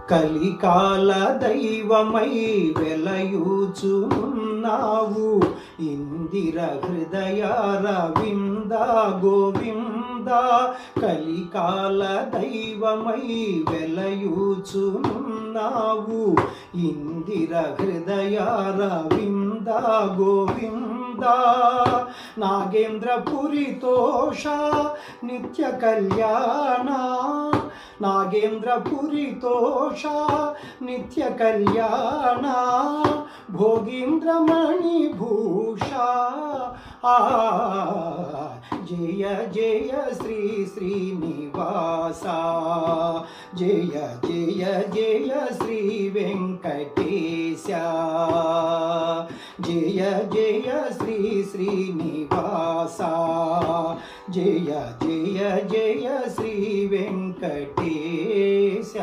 కలికాల దైవమై వెలయూచున్నావు ఇందిర హృదయ రవింద గోవింద కలికాల దైవమై వెలయూచున్నావు ఇందిర హృదయ రవింద గోవింద నాగేంద్రపురి తోష నిత్య కళ్యాణ నాగేంద్రపురి తోష నిత్య కళ్యాణ భోగీంద్రమణి భూష జయ జయ శ్రీ శ్రీనివాస జయ జయ జయ శ్రీ వెంకటేశ జయ జయ శ్రీ శ్రీనివాస జయ జయ జయ శ్రీ వెంకటేశ